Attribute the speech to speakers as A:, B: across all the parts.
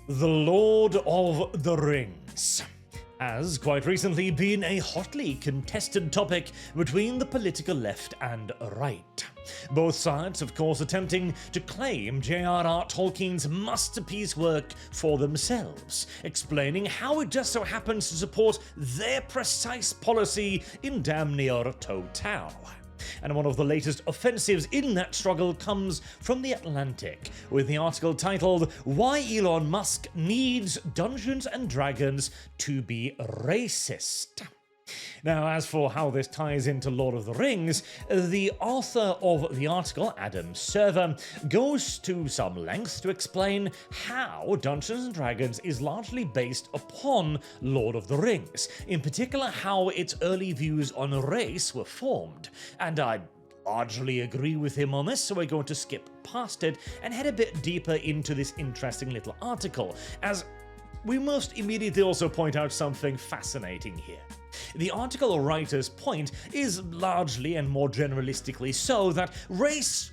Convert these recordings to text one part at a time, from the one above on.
A: The Lord of the Rings has quite recently been a hotly contested topic between the political left and right. Both sides, of course, attempting to claim J.R.R. Tolkien's masterpiece work for themselves, explaining how it just so happens to support their precise policy in damn near total. And one of the latest offensives in that struggle comes from The Atlantic, with the article titled "Why Elon Musk Needs Dungeons and Dragons to be Racist." Now, as for how this ties into Lord of the Rings, the author of the article, Adam Server, goes to some length to explain how Dungeons & Dragons is largely based upon Lord of the Rings, in particular how its early views on race were formed, and I largely agree with him on this, so we're going to skip past it and head a bit deeper into this interesting little article, as we must immediately also point out something fascinating here. The article writer's point is largely and more generalistically so that race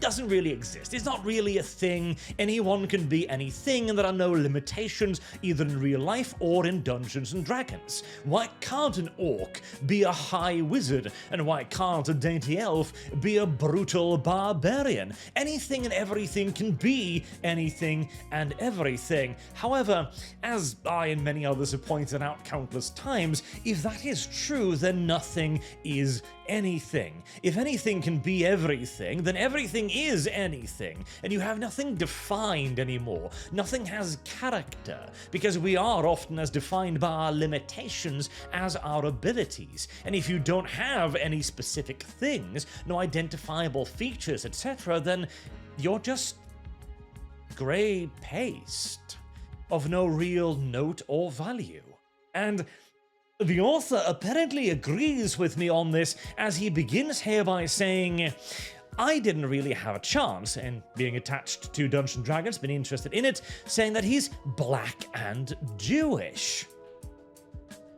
A: doesn't really exist. It's not really a thing. Anyone can be anything, and there are no limitations either in real life or in Dungeons and Dragons. Why can't an orc be a high wizard, and why can't a dainty elf be a brutal barbarian? Anything and everything can be anything and everything. However, as I and many others have pointed out countless times, if that is true, then nothing is anything. If anything can be everything, then everything is anything, and you have nothing defined anymore. Nothing has character, because we are often as defined by our limitations as our abilities. And if you don't have any specific things, no identifiable features, etc., then you're just grey paste of no real note or value. And the author apparently agrees with me on this, as he begins here by saying, I didn't really have a chance in being attached to Dungeons & Dragons, been interested in it, saying that he's black and Jewish.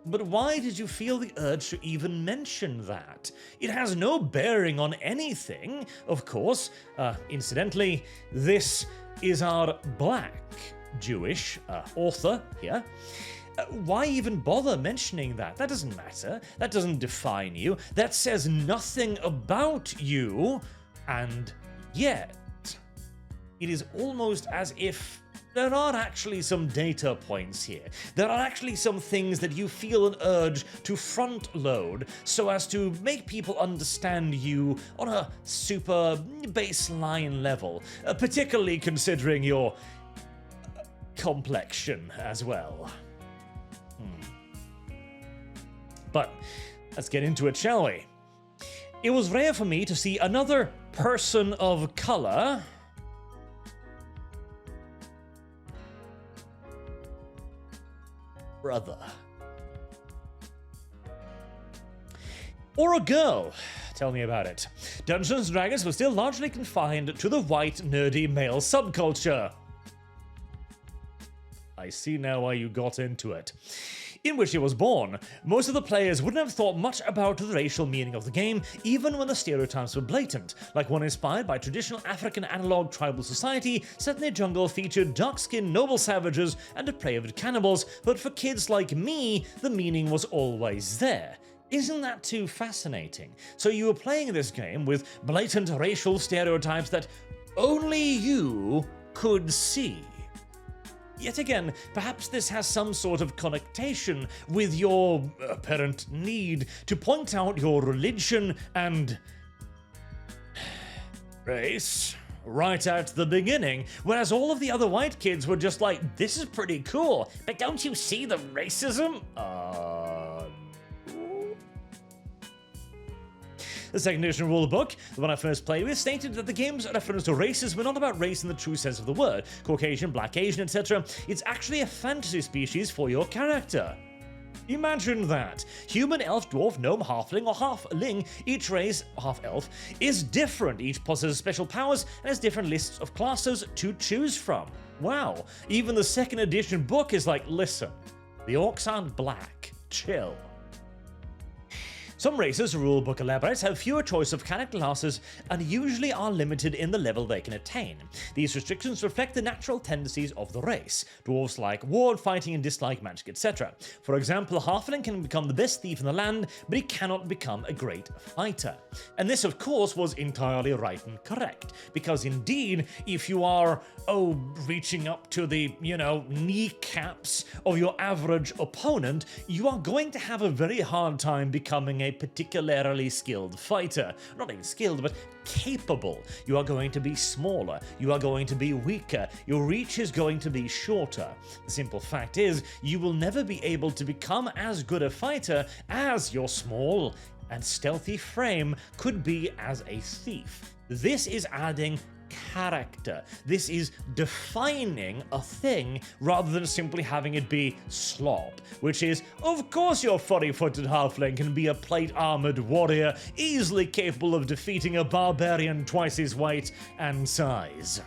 A: But why did you feel the urge to even mention that? It has no bearing on anything, of course. Incidentally, this is our black Jewish author here. Why even bother mentioning that? That doesn't matter. That doesn't define you. That says nothing about you. And yet, it is almost as if there are actually some data points here. There are actually some things that you feel an urge to front load so as to make people understand you on a super baseline level, particularly considering your complexion as well. But let's get into it, shall we? It was rare for me to see another person of color brother. Or a girl. Tell me about it. Dungeons & Dragons was still largely confined to the white, nerdy male subculture. I see now why you got into it. In which he was born. Most of the players wouldn't have thought much about the racial meaning of the game, even when the stereotypes were blatant, like one inspired by traditional African analog tribal society set in the jungle featured dark-skinned noble savages and depraved cannibals, but for kids like me, the meaning was always there. Isn't that too fascinating? So you were playing this game with blatant racial stereotypes that only you could see. Yet again, perhaps this has some sort of connotation with your apparent need to point out your religion and race right at the beginning, whereas all of the other white kids were just like, this is pretty cool, but don't you see the racism? The second edition rulebook, the one I first played with, stated that the game's reference to races were not about race in the true sense of the word, Caucasian, Black, Asian, etc. It's actually a fantasy species for your character. Imagine that. Human, elf, dwarf, gnome, halfling, or halfling, each race, half-elf, is different. Each possesses special powers and has different lists of classes to choose from. Wow. Even the second edition book is like, listen, the orcs aren't black. Chill. Some races, rulebook elaborates, have fewer choice of character classes and usually are limited in the level they can attain. These restrictions reflect the natural tendencies of the race. Dwarves like ward fighting and dislike magic, etc. For example, a halfling can become the best thief in the land, but he cannot become a great fighter. And this, of course, was entirely right and correct, because indeed, if you are, reaching up to the, kneecaps of your average opponent, you are going to have a very hard time becoming a particularly skilled fighter. Not even skilled, but capable. You are going to be smaller, you are going to be weaker, your reach is going to be shorter. The simple fact is, you will never be able to become as good a fighter as your small and stealthy frame could be as a thief. This is adding character. This is defining a thing rather than simply having it be slop, which is, of course your furry-footed halfling can be a plate-armored warrior, easily capable of defeating a barbarian twice his weight and size.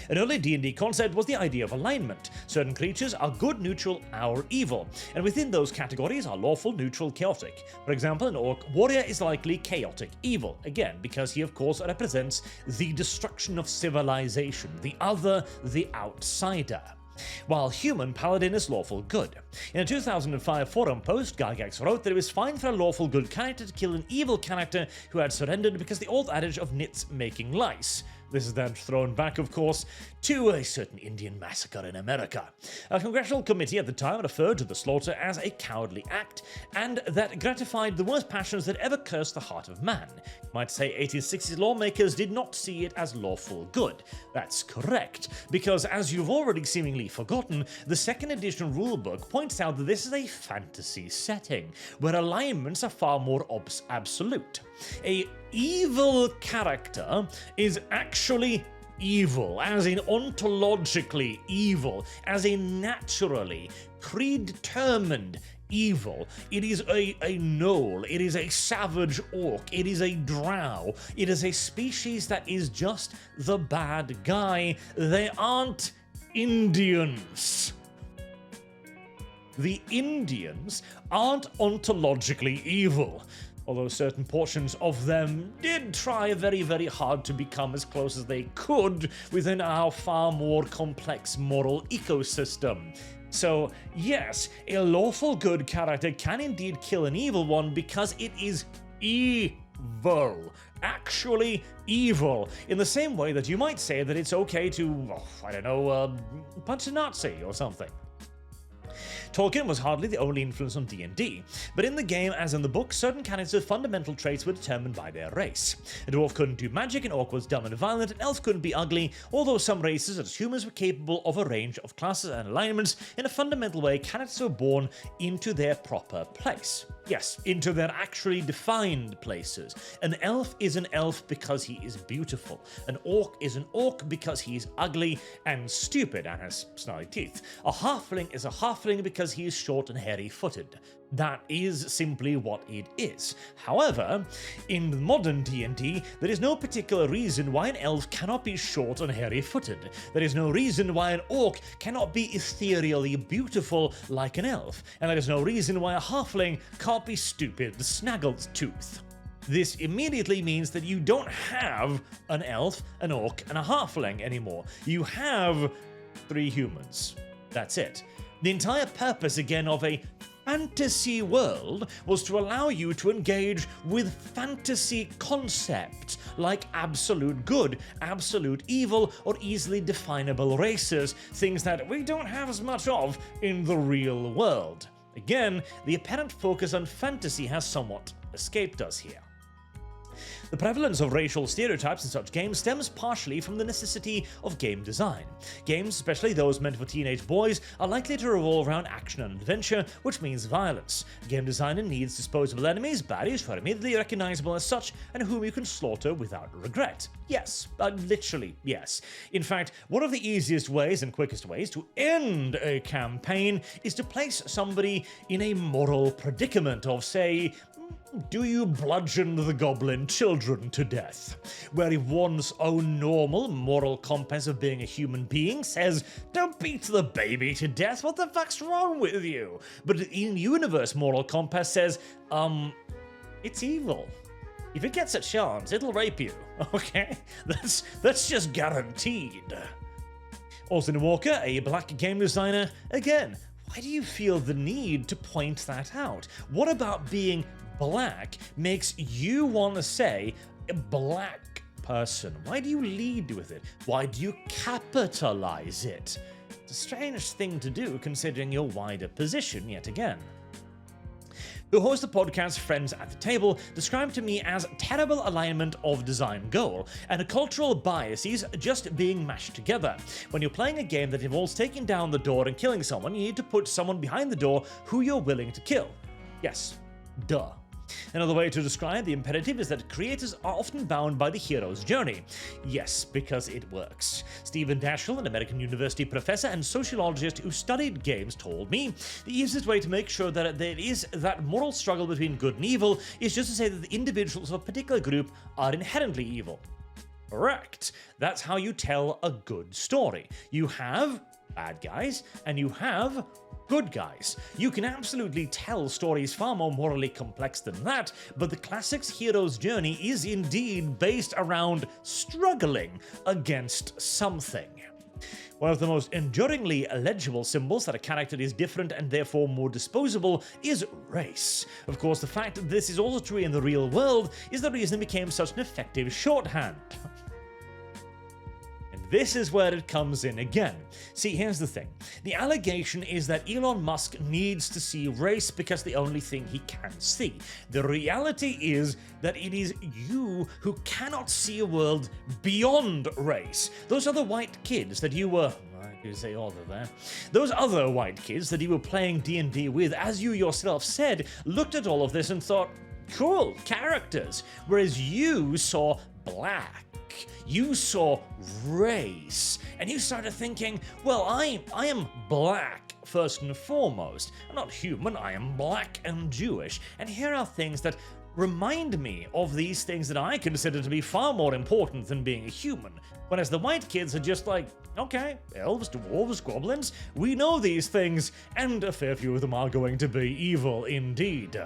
A: An early D&D concept was the idea of alignment. Certain creatures are good, neutral, or evil, and within those categories are lawful, neutral, chaotic. For example, an orc warrior is likely chaotic evil, again, because he of course represents the destruction of civilization, the other, the outsider. While human paladin is lawful good. In a 2005 forum post, Gygax wrote that it was fine for a lawful good character to kill an evil character who had surrendered because the old adage of nits making lice. This is then thrown back, of course, to a certain Indian massacre in America. A congressional committee at the time referred to the slaughter as a cowardly act, and that gratified the worst passions that ever cursed the heart of man. You might say 1860s lawmakers did not see it as lawful good. That's correct, because as you've already seemingly forgotten, the second edition rulebook points out that this is a fantasy setting, where alignments are far more absolute. A evil character is actually evil, as in ontologically evil, as in naturally predetermined evil. It is a gnoll, it is a savage orc, it is a drow, it is a species that is just the bad guy. They aren't Indians. The Indians aren't ontologically evil, although certain portions of them did try very, very hard to become as close as they could within our far more complex moral ecosystem. So, yes, a lawful good character can indeed kill an evil one because it is evil. Actually evil. In the same way that you might say that it's okay to, punch a Nazi or something. Tolkien was hardly the only influence on D&D, but in the game, as in the book, certain characters' fundamental traits were determined by their race. A dwarf couldn't do magic, an orc was dumb and violent, an elf couldn't be ugly, although some races, such as humans, were capable of a range of classes and alignments. In a fundamental way, characters were born into their proper place. Yes, into their actually defined places. An elf is an elf because he is beautiful. An orc is an orc because he is ugly and stupid and has snarly teeth. A halfling is a halfling because he is short and hairy-footed. That is simply what it is. However, in modern D&D, there is no particular reason why an elf cannot be short and hairy-footed. There is no reason why an orc cannot be ethereally beautiful like an elf. And there is no reason why a halfling can't be stupid snaggletooth. This immediately means that you don't have an elf, an orc, and a halfling anymore. You have 3 humans. That's it. The entire purpose, again, of a fantasy world was to allow you to engage with fantasy concepts like absolute good, absolute evil, or easily definable races, things that we don't have as much of in the real world. Again, the apparent focus on fantasy has somewhat escaped us here. The prevalence of racial stereotypes in such games stems partially from the necessity of game design. Games, especially those meant for teenage boys, are likely to revolve around action and adventure, which means violence. Game designer needs disposable enemies, baddies who are immediately recognizable as such, and whom you can slaughter without regret. Yes, literally, yes. In fact, one of the easiest ways and quickest ways to end a campaign is to place somebody in a moral predicament of, say, Do you bludgeon the goblin children to death? Where if one's own normal moral compass of being a human being says, don't beat the baby to death, what the fuck's wrong with you? But in-universe moral compass says, it's evil. If it gets a chance, it'll rape you, okay? That's just guaranteed. Austin Walker, a black game designer, again, why do you feel the need to point that out? What about being black makes you want to say a black person? Why do you lead with it? Why do you capitalize it? It's a strange thing to do considering your wider position yet again. Who hosts the podcast Friends at the Table, described to me as terrible alignment of design goal and cultural biases just being mashed together. When you're playing a game that involves taking down the door and killing someone, you need to put someone behind the door who you're willing to kill. Yes, duh. Another way to describe the imperative is that creators are often bound by the hero's journey. Yes, because it works. Stephen Dashiell, an American university professor and sociologist who studied games, told me the easiest way to make sure that there is that moral struggle between good and evil is just to say that the individuals of a particular group are inherently evil. Correct. That's how you tell a good story. You have bad guys and you have good guys. You can absolutely tell stories far more morally complex than that, but the classic's hero's journey is indeed based around struggling against something. One of the most enduringly legible symbols that a character is different and therefore more disposable is race. Of course, the fact that this is also true in the real world is the reason it became such an effective shorthand. This is where it comes in again. See, here's the thing. The allegation is that Elon Musk needs to see race because the only thing he can see. The reality is that it is you who cannot see a world beyond race. Those other white kids that you were... You say other there. Those other white kids that you were playing D&D with, as you yourself said, looked at all of this and thought, cool, characters. Whereas you saw black. You saw race, and you started thinking, well, I am black first and foremost. I'm not human, I am black and Jewish. And here are things that remind me of these things that I consider to be far more important than being a human. Whereas the white kids are just like, okay, elves, dwarves, goblins, we know these things, and a fair few of them are going to be evil indeed.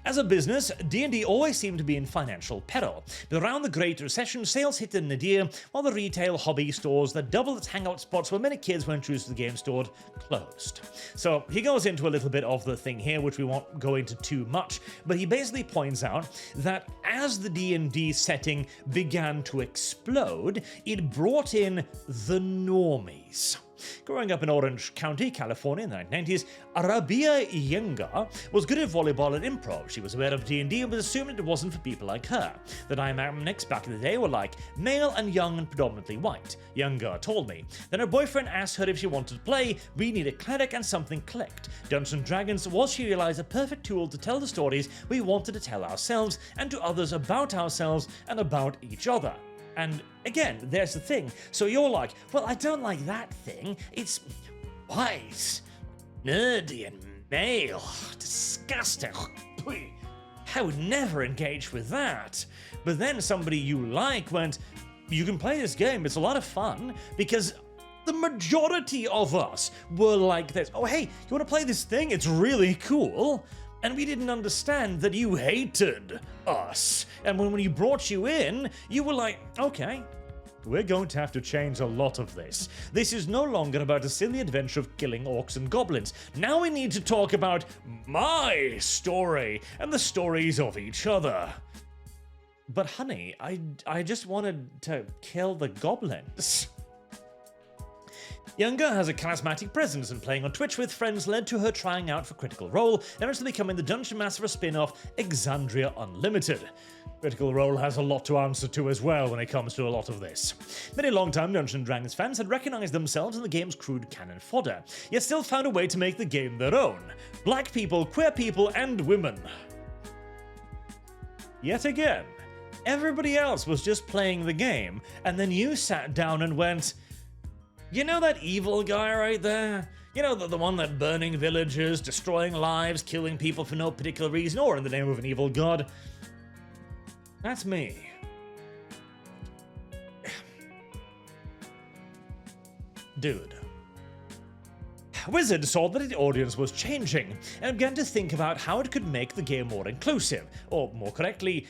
A: As a business, D&D always seemed to be in financial peril, but around the Great Recession, sales hit a nadir, while the retail hobby stores that doubled as hangout spots where many kids went to the game store closed. So he goes into a little bit of the thing here, which we won't go into too much, but he basically points out that as the D&D setting began to explode, it brought in the normies. Growing up in Orange County, California in the 1990s, Arabia Yenga was good at volleyball and improv. She was aware of D&D and was assuming it wasn't for people like her. The dynamics back in the day were like male and young and predominantly white. Yenga told me. Then her boyfriend asked her if she wanted to play. We need a cleric and something clicked. Dungeons & Dragons was, she realized, a perfect tool to tell the stories we wanted to tell ourselves and to others about ourselves and about each other. And again, there's the thing. So you're like, well, I don't like that thing. It's white, nerdy, and male. Disgusting. I would never engage with that. But then somebody you like went, you can play this game. It's a lot of fun because the majority of us were like this. Oh, hey, you want to play this thing? It's really cool. And we didn't understand that you hated us. And when we brought you in, you were like, okay, we're going to have to change a lot of this. This is no longer about a silly adventure of killing orcs and goblins. Now we need to talk about my story and the stories of each other. But honey, I just wanted to kill the goblins. Younger has a charismatic presence, and playing on Twitch with friends led to her trying out for Critical Role, and eventually becoming the Dungeon Master of a spin-off, Exandria Unlimited. Critical Role has a lot to answer to as well when it comes to a lot of this. Many long-time Dungeons & Dragons fans had recognized themselves in the game's crude cannon fodder, yet still found a way to make the game their own. Black people, queer people, and women. Yet again, everybody else was just playing the game, and then you sat down and went, you know that evil guy right there? You know, the one that burning villages, destroying lives, killing people for no particular reason, or in the name of an evil god. That's me. Dude. Wizard saw that the audience was changing and began to think about how it could make the game more inclusive, or more correctly,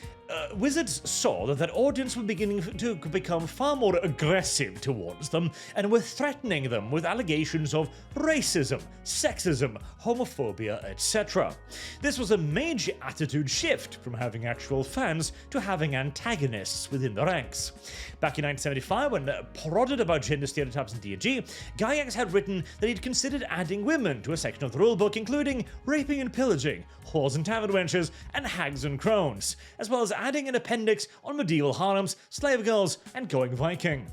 A: Wizards saw that their audience was beginning to become far more aggressive towards them and were threatening them with allegations of racism, sexism, homophobia, etc. This was a major attitude shift from having actual fans to having antagonists within the ranks. Back in 1975, when prodded about gender stereotypes in D&D, Gygax had written that he'd considered adding women to a section of the rulebook, including raping and pillaging, whores and tavern wenches, and hags and crones, as well as adding an appendix on medieval harems, slave girls, and going Viking.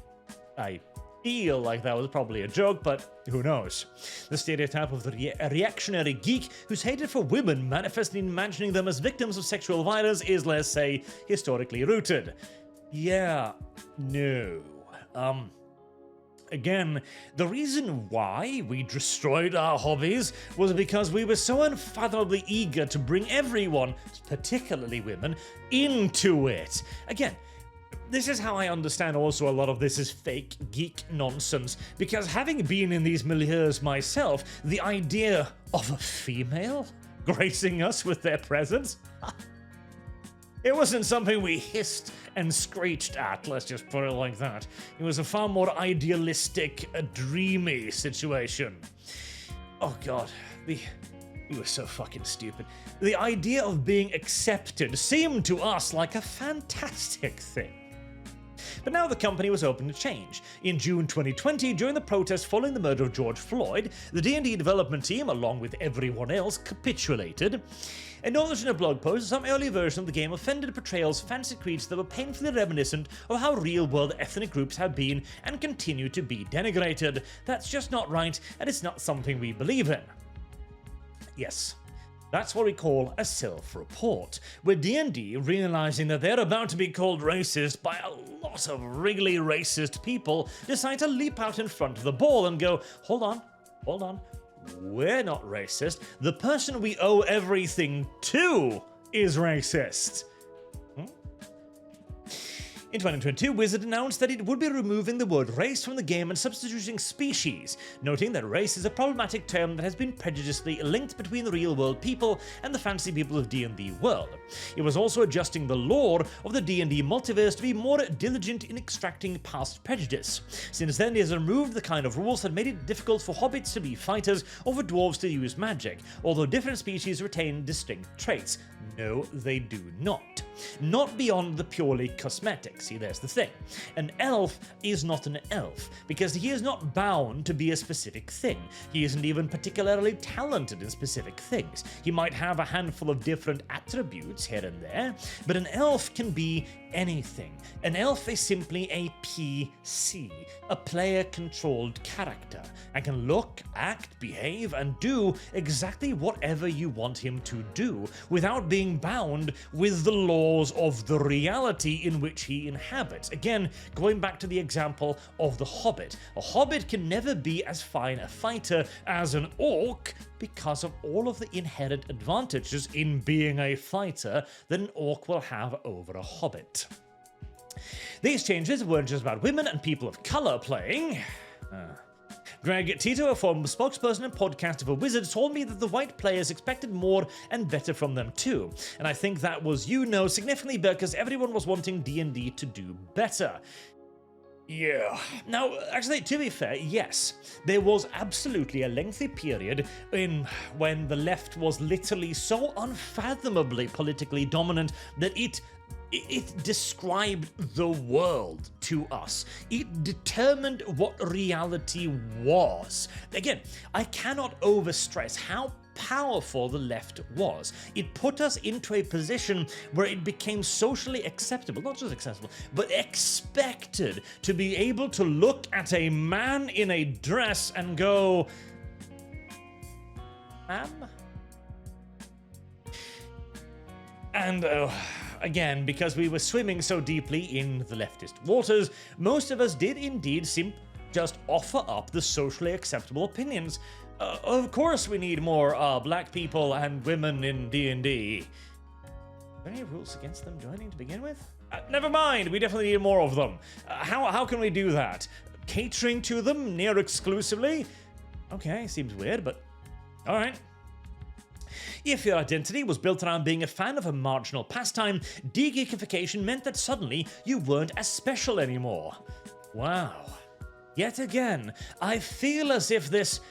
A: I feel like that was probably a joke, but who knows? The stereotype of the reactionary geek who's hated for women manifesting in imagining them as victims of sexual violence is, let's say, historically rooted. Yeah, no. Again, the reason why we destroyed our hobbies was because we were so unfathomably eager to bring everyone, particularly women, into it. Again, this is how I understand also a lot of this is fake geek nonsense, because having been in these milieus myself, the idea of a female gracing us with their presence? It wasn't something we hissed and screeched at, let's just put it like that. It was a far more idealistic, dreamy situation. Oh god, we were so fucking stupid. The idea of being accepted seemed to us like a fantastic thing. But now the company was open to change. In June 2020, during the protests following the murder of George Floyd, the D&D development team, along with everyone else, capitulated. Acknowledged in a blog post, some early version of the game offended portrayals of fantasy creatures that were painfully reminiscent of how real-world ethnic groups have been and continue to be denigrated. That's just not right, and it's not something we believe in. Yes. That's what we call a self-report, where D&D, realizing that they're about to be called racist by a lot of really racist people, decide to leap out in front of the ball and go, hold on, we're not racist, the person we owe everything to is racist. In 2022, Wizard announced that it would be removing the word race from the game and substituting species, noting that race is a problematic term that has been prejudiciously linked between the real-world people and the fantasy people of D&D world. It was also adjusting the lore of the D&D multiverse to be more diligent in extracting past prejudice. Since then, it has removed the kind of rules that made it difficult for hobbits to be fighters or for dwarves to use magic, although different species retain distinct traits. No, they do not. Not beyond the purely cosmetic. See, there's the thing. An elf is not an elf, because he is not bound to be a specific thing. He isn't even particularly talented in specific things. He might have a handful of different attributes here and there, but an elf can be anything. An elf is simply a PC, a player-controlled character, and can look, act, behave, and do exactly whatever you want him to do, without being bound with the laws of the reality in which he inhabits. Again, going back to the example of the Hobbit. A Hobbit can never be as fine a fighter as an orc because of all of the inherent advantages in being a fighter that an orc will have over a Hobbit. These changes weren't just about women and people of color playing. Greg Tito, a former spokesperson and podcaster for Wizards, told me that the white players expected more and better from them too, and I think that was, significantly because everyone was wanting D&D to do better. Yeah. Now, actually, to be fair, yes, there was absolutely a lengthy period when the left was literally so unfathomably politically dominant that it described the world to us. It determined what reality was. Again, I cannot overstress how powerful the left was. It put us into a position where it became socially acceptable, not just acceptable, but expected to be able to look at a man in a dress and go, ma'am? And again, because we were swimming so deeply in the leftist waters, most of us did indeed just offer up the socially acceptable opinions. Of course we need more black people and women in D&D. Are there any rules against them joining to begin with? Never mind, we definitely need more of them. How can we do that? Catering to them near exclusively? Okay, seems weird, but alright. If your identity was built around being a fan of a marginal pastime, de-geekification meant that suddenly you weren't as special anymore. Wow. Yet again, I feel as if this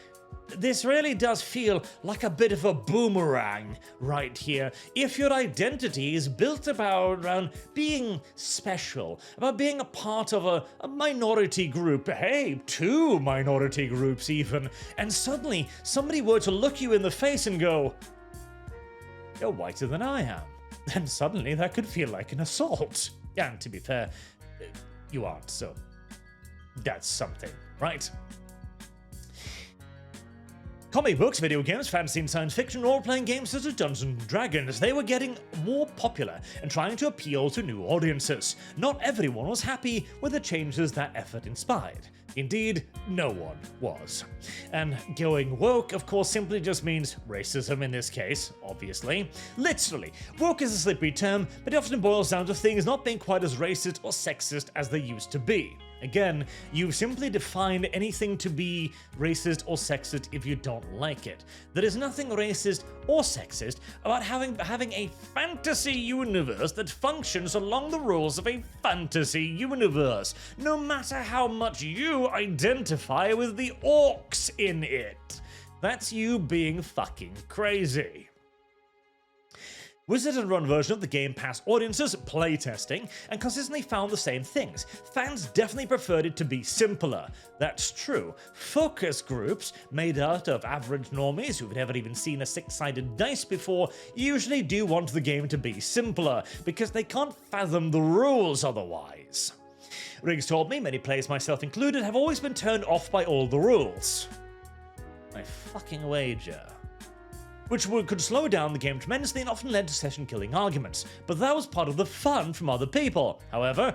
A: really does feel like a bit of a boomerang right here. If your identity is built around being special, about being a part of a minority group, hey, 2 minority groups even, and suddenly somebody were to look you in the face and go, "You're whiter than I am," then suddenly that could feel like an assault. And to be fair, you aren't, so that's something, right? Comic books, video games, fantasy and science fiction, role-playing games such as Dungeons & Dragons, they were getting more popular and trying to appeal to new audiences. Not everyone was happy with the changes that effort inspired. Indeed, no one was. And going woke, of course, simply just means racism in this case, obviously. Literally, woke is a slippery term, but it often boils down to things not being quite as racist or sexist as they used to be. Again, you've simply defined anything to be racist or sexist if you don't like it. There is nothing racist or sexist about having a fantasy universe that functions along the rules of a fantasy universe, no matter how much you identify with the orcs in it. That's you being fucking crazy. Wizard and Run version of the game passed audiences playtesting and consistently found the same things. Fans definitely preferred it to be simpler. That's true. Focus groups, made out of average normies who've never even seen a 6-sided dice before, usually do want the game to be simpler, because they can't fathom the rules otherwise. Riggs told me many players, myself included, have always been turned off by all the rules. I fucking wager. Which could slow down the game tremendously and often led to session-killing arguments, but that was part of the fun from other people. However,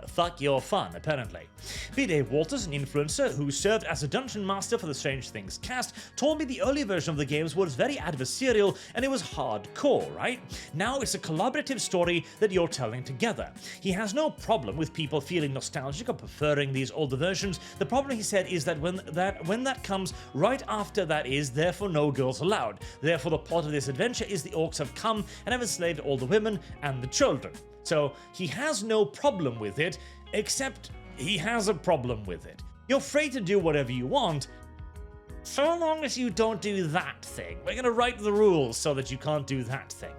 A: fuck your fun, apparently. B. Dave Walters, an influencer who served as a dungeon master for the Strange Things cast, told me the early version of the games was very adversarial and it was hardcore, right? Now it's a collaborative story that you're telling together. He has no problem with people feeling nostalgic or preferring these older versions. The problem, he said, is that when that comes right after that is, therefore no girls allowed. Therefore the plot of this adventure is the orcs have come and have enslaved all the women and the children. So he has no problem with it, except he has a problem with it. You're free to do whatever you want, so long as you don't do that thing. We're gonna write the rules so that you can't do that thing.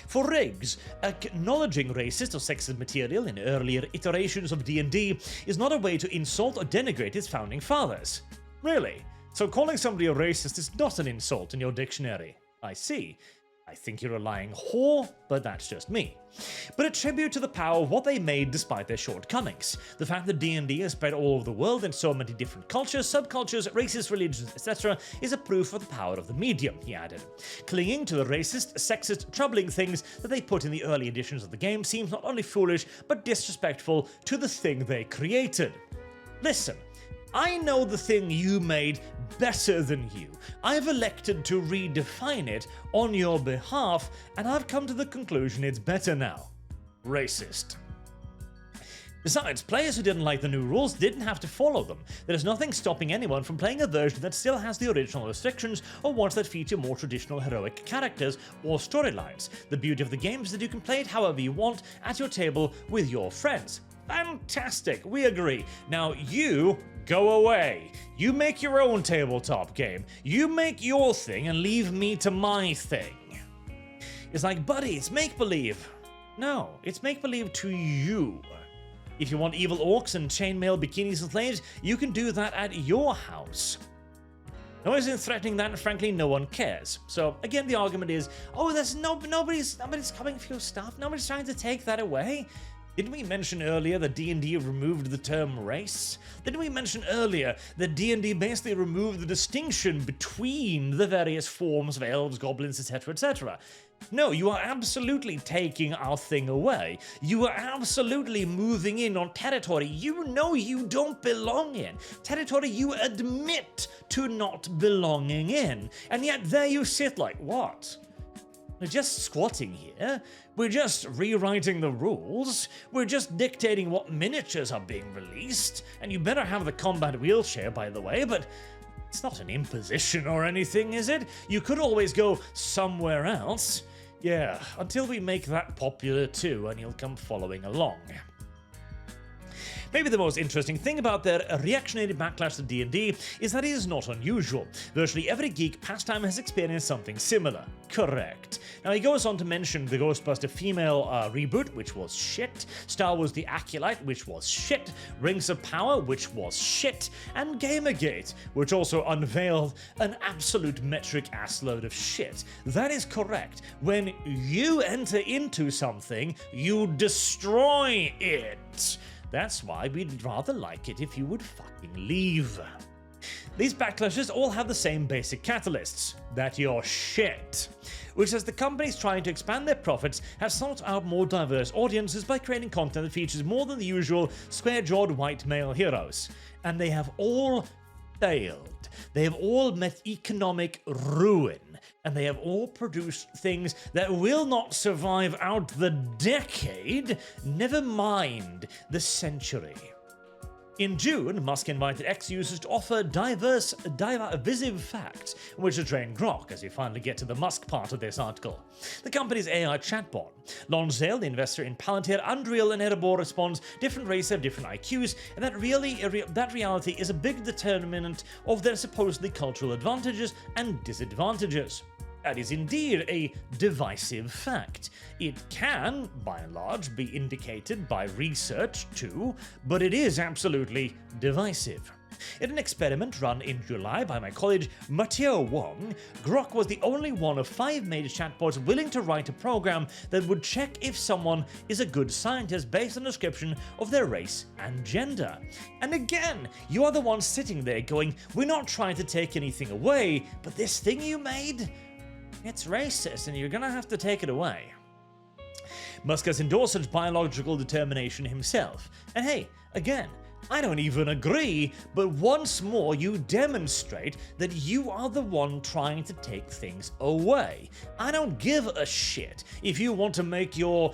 A: For Riggs, acknowledging racist or sexist material in earlier iterations of D&D is not a way to insult or denigrate its founding fathers. Really? So calling somebody a racist is not an insult in your dictionary. I see. I think you're a lying whore, but that's just me. But a tribute to the power of what they made despite their shortcomings. The fact that D&D has spread all over the world in so many different cultures, subcultures, races, religions, etc. is a proof of the power of the medium, he added. Clinging to the racist, sexist, troubling things that they put in the early editions of the game seems not only foolish, but disrespectful to the thing they created. Listen, I know the thing you made better than you. I've elected to redefine it on your behalf, and I've come to the conclusion it's better now. Racist. Besides, players who didn't like the new rules didn't have to follow them. There's nothing stopping anyone from playing a version that still has the original restrictions or ones that feature more traditional heroic characters or storylines. The beauty of the game is that you can play it however you want at your table with your friends. Fantastic, we agree. Now you go away. You make your own tabletop game. You make your thing and leave me to my thing. It's like, buddy, it's make-believe. No, it's make-believe to you. If you want evil orcs and chainmail bikinis and slaves, you can do that at your house. No one isn't threatening that, and frankly, no one cares. So again, the argument is, oh, there's nobody's coming for your stuff. Nobody's trying to take that away. Didn't we mention earlier that D&D removed the term race? Didn't we mention earlier that D&D basically removed the distinction between the various forms of elves, goblins, etc., etc.? No, you are absolutely taking our thing away. You are absolutely moving in on territory you know you don't belong in. Territory you admit to not belonging in. And yet there you sit like, what? We're just squatting here. We're just rewriting the rules. We're just dictating what miniatures are being released. And you better have the combat wheelchair, by the way, but it's not an imposition or anything, is it? You could always go somewhere else. Yeah, until we make that popular too, and you'll come following along. Maybe the most interesting thing about their reactionary backlash to D&D is that it is not unusual. Virtually every geek pastime has experienced something similar. Correct. Now he goes on to mention the Ghostbuster female reboot, which was shit, Star Wars The Acolyte, which was shit, Rings of Power, which was shit, and Gamergate, which also unveiled an absolute metric assload of shit. That is correct. When you enter into something, you destroy it. That's why we'd rather like it if you would fucking leave. These backlashes all have the same basic catalysts, that you're shit. Which says the companies trying to expand their profits have sought out more diverse audiences by creating content that features more than the usual square-jawed white male heroes. And they have all failed. They have all met economic ruin. And they have all produced things that will not survive out the decade, never mind the century. In June, Musk invited X-users to offer divisive facts, which to train Grok, as we finally get to the Musk part of this article. The company's AI chatbot. Lonzale, the investor in Palantir, Unreal, and Erebor responds, different races have different IQs, and that reality is a big determinant of their supposedly cultural advantages and disadvantages. That is indeed a divisive fact. It can, by and large, be indicated by research too, but it is absolutely divisive. In an experiment run in July by my colleague Mathieu Wong, Grok was the only one of 5 major chatbots willing to write a program that would check if someone is a good scientist based on a description of their race and gender. And again, you are the one sitting there going, we're not trying to take anything away, but this thing you made? It's racist, and you're gonna have to take it away. Musk has endorsed such biological determination himself. And hey, again, I don't even agree, but once more you demonstrate that you are the one trying to take things away. I don't give a shit if you want to make your,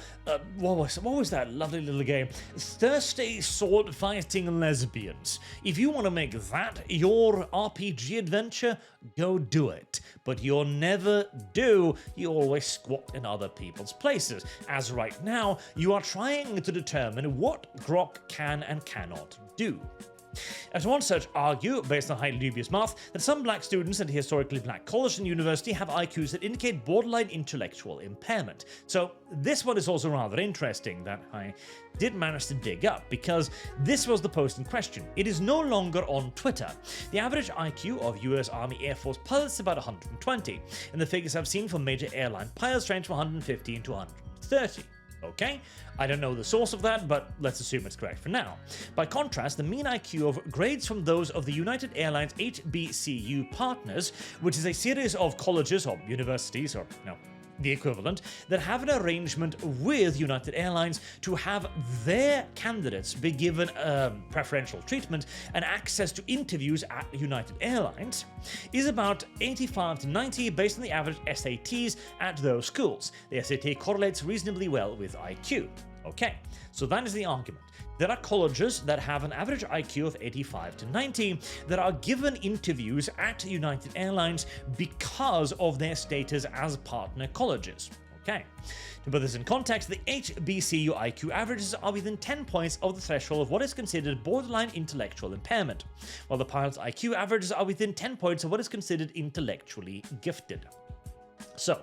A: what was that lovely little game? Thirsty sword fighting lesbians. If you want to make that your RPG adventure, go do it. But you'll never do, you always squat in other people's places. As right now, you are trying to determine what Grok can and cannot do. As one such argue, based on highly dubious math, that some black students at a historically black college and university have IQs that indicate borderline intellectual impairment. So this one is also rather interesting that I did manage to dig up, because this was the post in question. It is no longer on Twitter. The average IQ of US Army Air Force pilots is about 120, and the figures I've seen for major airline pilots range from 115 to 130. Okay, I don't know the source of that, but let's assume it's correct for now. By contrast, the mean IQ of grades from those of the United Airlines HBCU partners, which is a series of colleges or universities, or no, the equivalent, that have an arrangement with United Airlines to have their candidates be given preferential treatment and access to interviews at United Airlines, is about 85 to 90 based on the average SATs at those schools. The SAT correlates reasonably well with IQ. Okay, so that is the argument. There are colleges that have an average IQ of 85 to 90 that are given interviews at United Airlines because of their status as partner colleges. Okay, to put this in context, the HBCU IQ averages are within 10 points of the threshold of what is considered borderline intellectual impairment, while the pilot's IQ averages are within 10 points of what is considered intellectually gifted. So,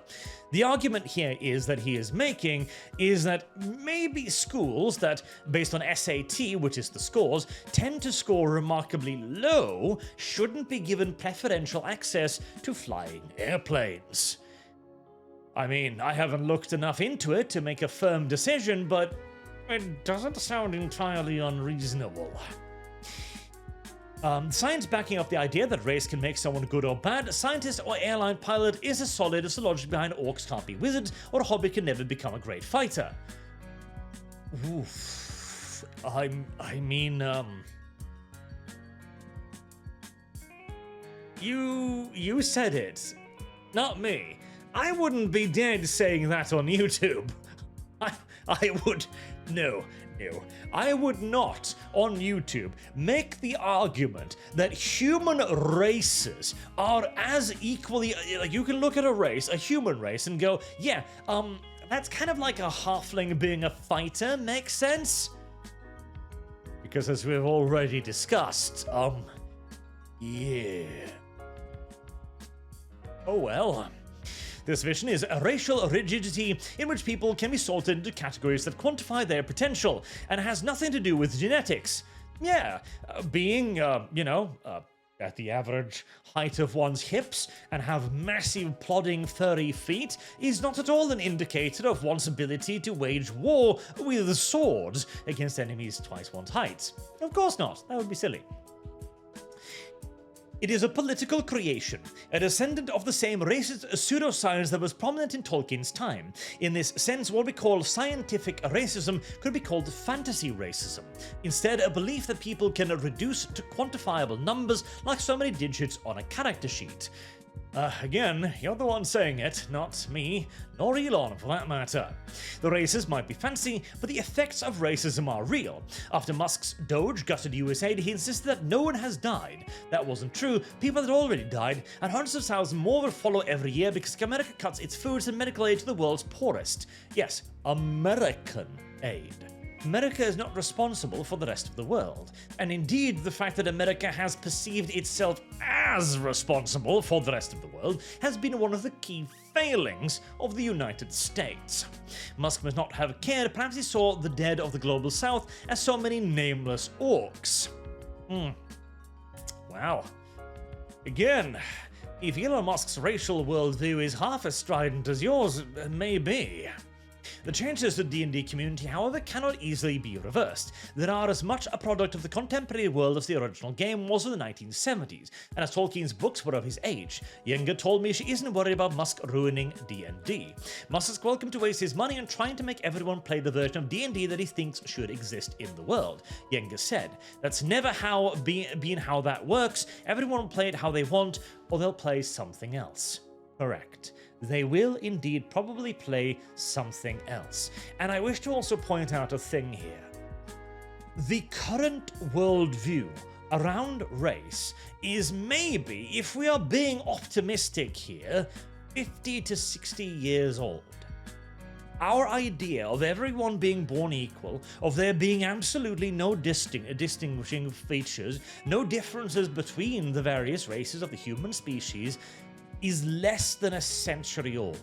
A: the argument here is that he is making is that maybe schools that, based on SAT, which is the scores, tend to score remarkably low, shouldn't be given preferential access to flying airplanes. I mean, I haven't looked enough into it to make a firm decision, but it doesn't sound entirely unreasonable. Science backing up the idea that race can make someone good or bad, scientist or airline pilot is as solid as the logic behind orcs can't be wizards or a hobbit can never become a great fighter. Oof. I mean, You said it, not me. I wouldn't be dead saying that on YouTube. I would... No. I would not, on YouTube, make the argument that human races are as equally... Like, you can look at a human race, and go, yeah, that's kind of like a halfling being a fighter, makes sense? Because as we've already discussed, yeah. Oh well. This vision is a racial rigidity in which people can be sorted into categories that quantify their potential, and has nothing to do with genetics. Yeah, being, at the average height of one's hips and have massive plodding furry feet is not at all an indicator of one's ability to wage war with swords against enemies twice one's height. Of course not, that would be silly. It is a political creation, a descendant of the same racist pseudoscience that was prominent in Tolkien's time. In this sense, what we call scientific racism could be called fantasy racism. Instead, a belief that people can reduce to quantifiable numbers like so many digits on a character sheet. Again, you're the one saying it, not me, nor Elon for that matter. The races might be fancy, but the effects of racism are real. After Musk's Doge gutted USAID, he insisted that no one has died. That wasn't true, people had already died, and hundreds of thousands more will follow every year because America cuts its foods and medical aid to the world's poorest. Yes, American aid. America is not responsible for the rest of the world, and indeed the fact that America has perceived itself as responsible for the rest of the world has been one of the key failings of the United States. Musk must not have cared, perhaps he saw the dead of the global south as so many nameless orcs. Wow. Again, if Elon Musk's racial worldview is half as strident as yours, maybe. The changes to the D&D community, however, cannot easily be reversed. They are as much a product of the contemporary world as the original game was in the 1970s, and as Tolkien's books were of his age. Yenga told me she isn't worried about Musk ruining D&D. Musk is welcome to waste his money on trying to make everyone play the version of D&D that he thinks should exist in the world. Yenga said, that's never been how that works. Everyone will play it how they want, or they'll play something else. Correct. They will indeed probably play something else. And I wish to also point out a thing here. The current worldview around race is maybe, if we are being optimistic here, 50 to 60 years old. Our idea of everyone being born equal, of there being absolutely no distinguishing features, no differences between the various races of the human species, is less than a century old.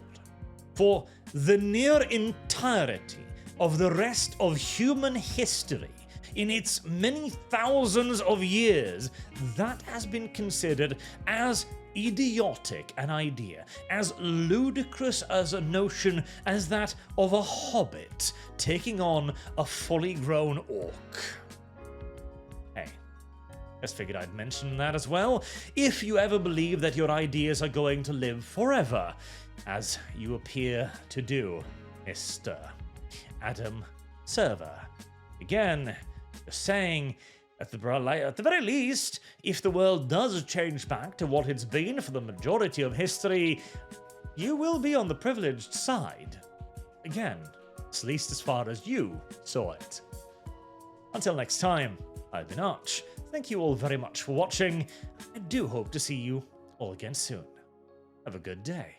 A: For the near entirety of the rest of human history, in its many thousands of years, that has been considered as idiotic an idea, as ludicrous as a notion as that of a hobbit taking on a fully grown orc. Hey. Just figured I'd mention that as well, if you ever believe that your ideas are going to live forever, as you appear to do, Mr. Adam Server. Again, just saying, at the very least, if the world does change back to what it's been for the majority of history, you will be on the privileged side. Again, at least as far as you saw it. Until next time, I've been Arch. Thank you all very much for watching. I do hope to see you all again soon. Have a good day.